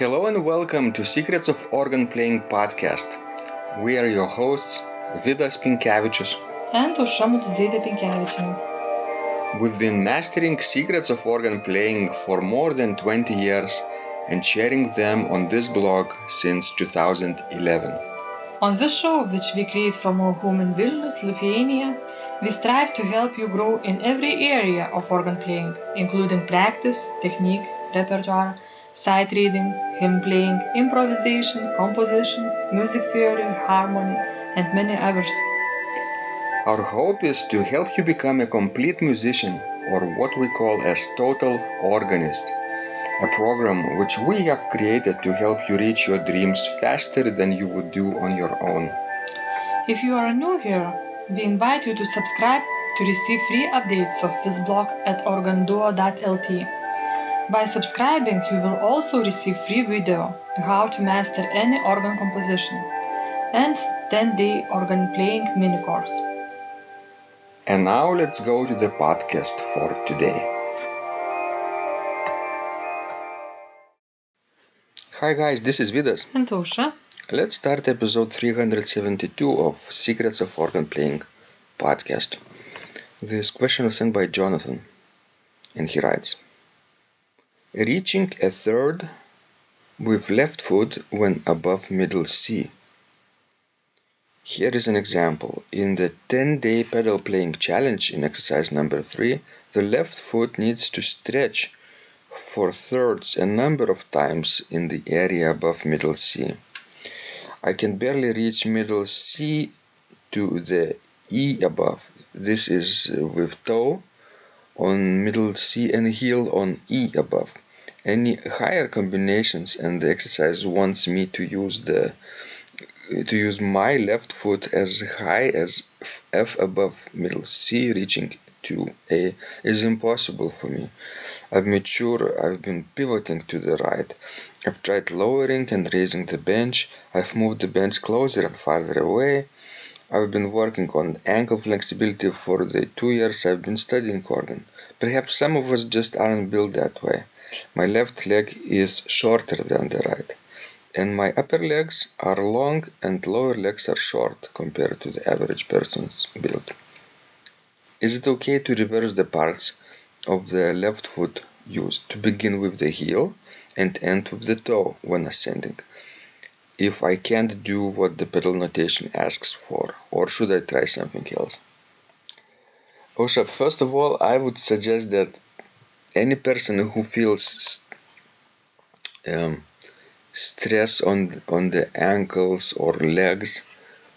Hello and welcome to Secrets of Organ Playing podcast. We are your hosts, Vidas Pinkevičius and Aušra Pinkevičienė. We've been mastering secrets of organ playing for more than 20 years and sharing them on this blog since 2011. On this show, which we create from our home in Vilnius, Lithuania, we strive to help you grow in every area of organ playing, including practice, technique, repertoire, sight reading, hymn playing, improvisation, composition, music theory, harmony, and many others. Our hope is to help you become a complete musician, or what we call as total organist, a program which we have created to help you reach your dreams faster than you would do on your own. If you are new here, we invite you to subscribe to receive free updates of this blog at organduo.lt. By subscribing, you will also receive free video how to master any organ composition and 10-day organ playing mini course. And now let's go to the podcast for today. Hi guys, this is Vidas. And Aušra. Let's start episode 372 of Secrets of Organ Playing podcast. This question was sent by Jonathan, and he writes: reaching a third with left foot when above middle C. Here is an example. In the 10-day pedal playing challenge in exercise number 3, the left foot needs to stretch for thirds a number of times in the area above middle C. I can barely reach middle C to the E above. This is with toe on middle C and heel on E above. Any higher combinations, and the exercise wants me to use my left foot as high as F above middle C, reaching to A, is impossible for me. I've made sure I've been pivoting to the right. I've tried lowering and raising the bench. I've moved the bench closer and farther away. I've been working on ankle flexibility for the 2 years I've been studying organ. Perhaps some of us just aren't built that way. My left leg is shorter than the right, and my upper legs are long and lower legs are short compared to the average person's build. Is it okay to reverse the parts of the left foot used, to begin with the heel and end with the toe when ascending, if I can't do what the pedal notation asks for, or should I try something else? Aušra, first of all, I would suggest that any person who feels stress on the ankles or legs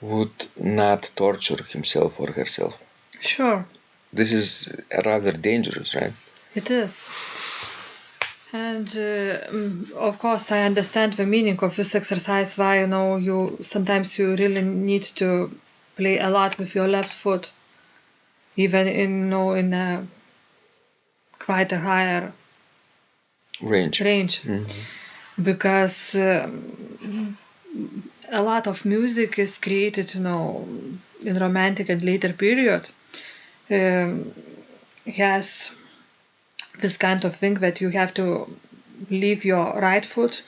would not torture himself or herself. Sure. This is rather dangerous, right? It is. And of course, I understand the meaning of this exercise. Why sometimes you really need to play a lot with your left foot, even in a quite a higher range. Mm-hmm. Because a lot of music is created, in romantic and later period. Has this kind of thing that you have to leave your right foot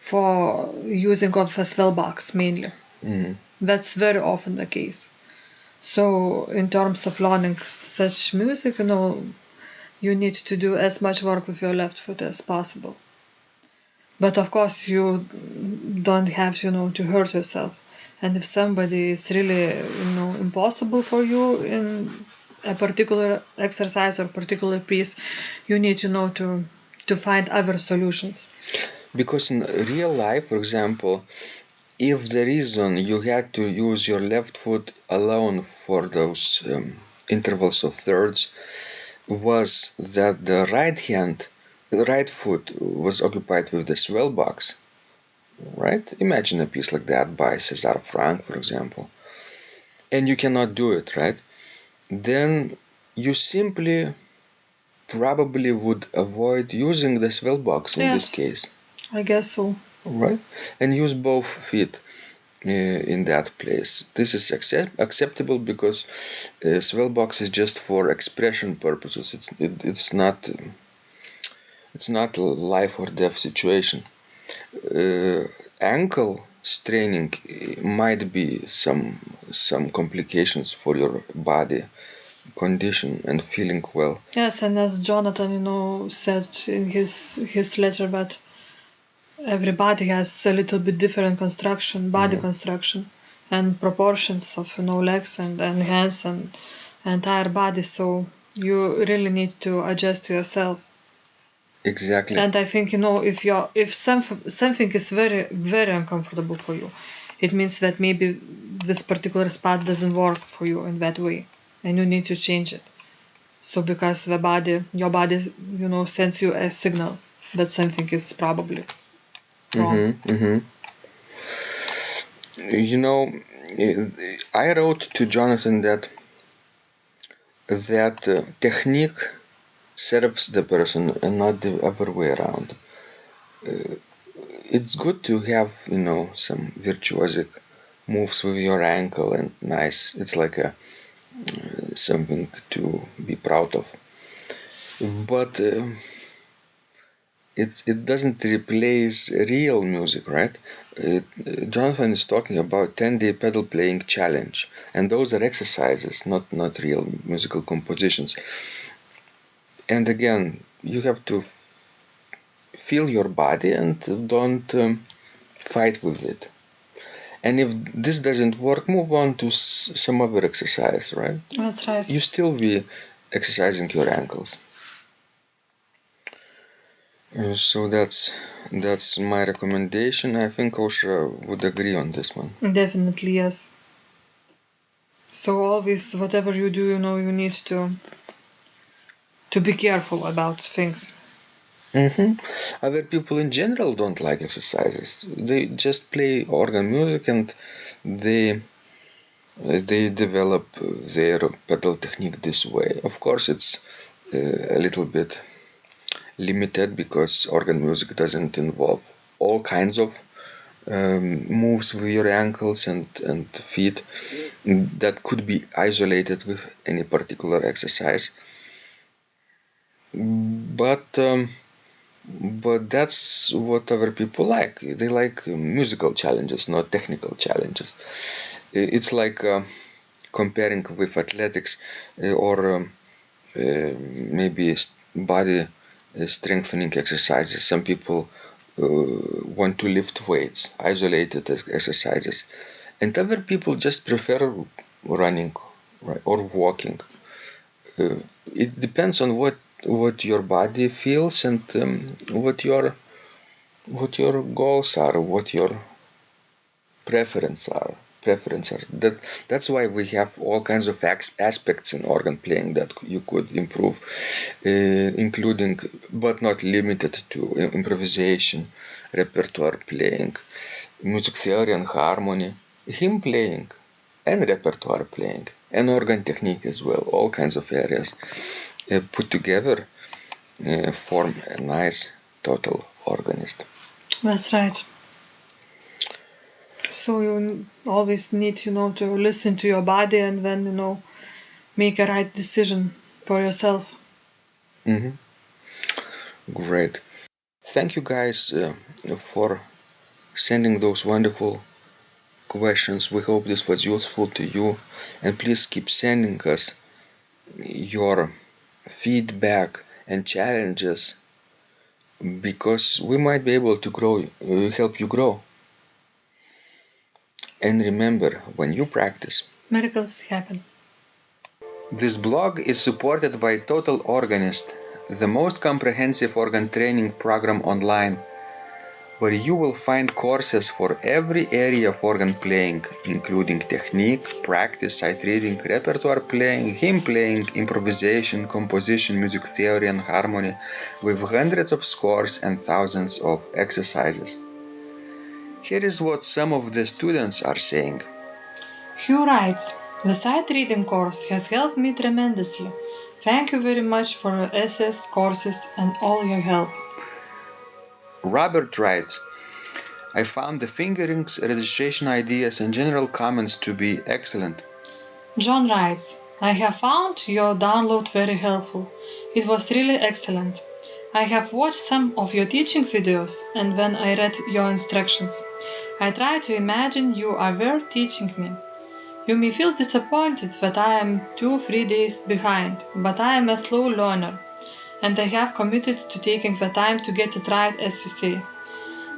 for using of a swell box mainly. Mm-hmm. That's very often the case. So in terms of learning such music, you need to do as much work with your left foot as possible. But of course you don't have to hurt yourself. And if somebody is really impossible for you in a particular exercise or particular piece, you need to find other solutions. Because in real life, for example, if the reason you had to use your left foot alone for those intervals of thirds was that the right foot was occupied with the swell box, right? Imagine a piece like that by César Franck, for example, and you cannot do it, right? Then you simply probably would avoid using the swell box in this case. I guess so. Right? And use both feet in that place. This is acceptable because swell box is just for expression purposes. It's not a life or death situation. ankle straining might be some complications for your body condition and feeling well. Yes, and as Jonathan, said in his letter, that everybody has a little bit different body construction, and proportions of legs and hands and entire body. So you really need to adjust to yourself. Exactly. And I think if something is very very uncomfortable for you, it means that maybe this particular spot doesn't work for you in that way, and you need to change it. So because your body, sends you a signal that something is probably wrong. I wrote to Jonathan that technique serves the person and not the other way around. It's good to have some virtuosic moves with your ankle and nice. It's like something to be proud of. But it doesn't replace real music, right? Jonathan is talking about 10-day pedal playing challenge, and those are exercises, not real musical compositions. And again, you have to feel your body and don't fight with it. And if this doesn't work, move on to some other exercise, right? That's right. You still be exercising your ankles. So that's my recommendation. I think Osha would agree on this one. Definitely, yes. So always, whatever you do, you need to be careful about things. Other people in general don't like exercises. They just play organ music and they develop their pedal technique this way. Of course, it's a little bit limited because organ music doesn't involve all kinds of moves with your ankles and feet that could be isolated with any particular exercise. But that's what other people like. They like musical challenges, not technical challenges. It's like comparing with athletics or maybe body strengthening exercises. Some people want to lift weights, isolated exercises, and other people just prefer running, right, or walking. It depends on what your body feels and what your goals are, what your preferences are. That's why we have all kinds of aspects in organ playing that you could improve, including but not limited to improvisation, repertoire playing, music theory and harmony, hymn playing, and repertoire playing, and organ technique as well. All kinds of areas put together form a nice total organist. That's right. So you always need, to listen to your body and then, make a right decision for yourself. Great. Thank you guys for sending those wonderful questions. We hope this was useful to you, and please keep sending us your feedback and challenges because we might be able to help you grow. And remember, when you practice, miracles happen. This blog is supported by Total Organist, the most comprehensive organ training program online, where you will find courses for every area of organ playing, including technique, practice, sight reading, repertoire playing, hymn playing, improvisation, composition, music theory, and harmony, with hundreds of scores and thousands of exercises. Here is what some of the students are saying. Hugh writes, "The sight reading course has helped me tremendously. Thank you very much for your SS courses and all your help." Robert writes, I found the fingerings, registration ideas, and general comments to be excellent. John writes, "I have found your download very helpful. It was really excellent. I have watched some of your teaching videos, and when I read your instructions, I try to imagine you are there teaching me. You may feel disappointed that I am 2-3 days behind, but I am a slow learner, and I have committed to taking the time to get it right, as you say.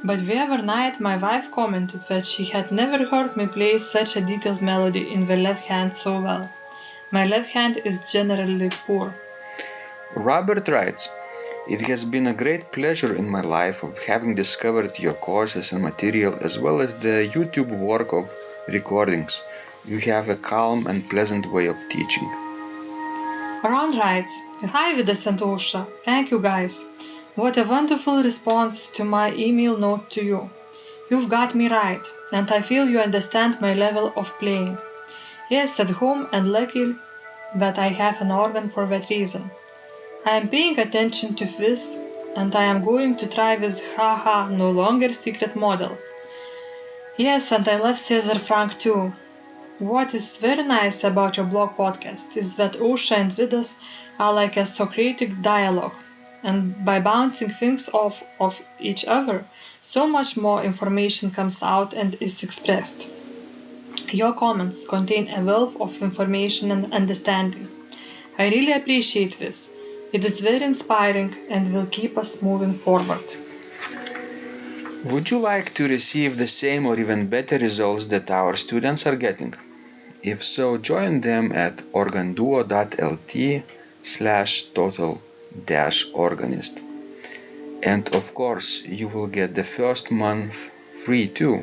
But the other night my wife commented that she had never heard me play such a detailed melody in the left hand so well. My left hand is generally poor. Robert writes, "It has been a great pleasure in my life of having discovered your courses and material as well as the YouTube work of recordings. You have a calm and pleasant way of teaching." Ron writes, "Hi Vidas and Osha, thank you guys. What a wonderful response to my email note to you. You've got me right, and I feel you understand my level of playing. Yes, at home, and lucky that I have an organ for that reason. I am paying attention to this, and I am going to try this haha no longer secret model. Yes, and I love Cesar Frank too. What is very nice about your blog podcast is that Osha and Vidas are like a Socratic dialogue, and by bouncing things off of each other, so much more information comes out and is expressed. Your comments contain a wealth of information and understanding. I really appreciate this. It is very inspiring and will keep us moving forward." Would you like to receive the same or even better results that our students are getting? If so, join them at organduo.lt/total-organist. And of course, you will get the first month free too.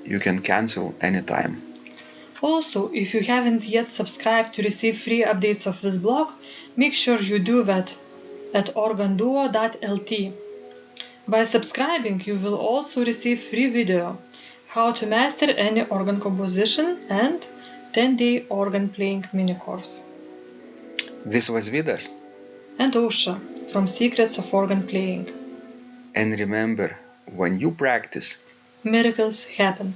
You can cancel anytime. Also, if you haven't yet subscribed to receive free updates of this blog, make sure you do that at organduo.lt. By subscribing, you will also receive free video, how to master any organ composition, and 10-day organ playing mini course. This was Vidas. And Osha from Secrets of Organ Playing. And remember, when you practice, Miracles happen.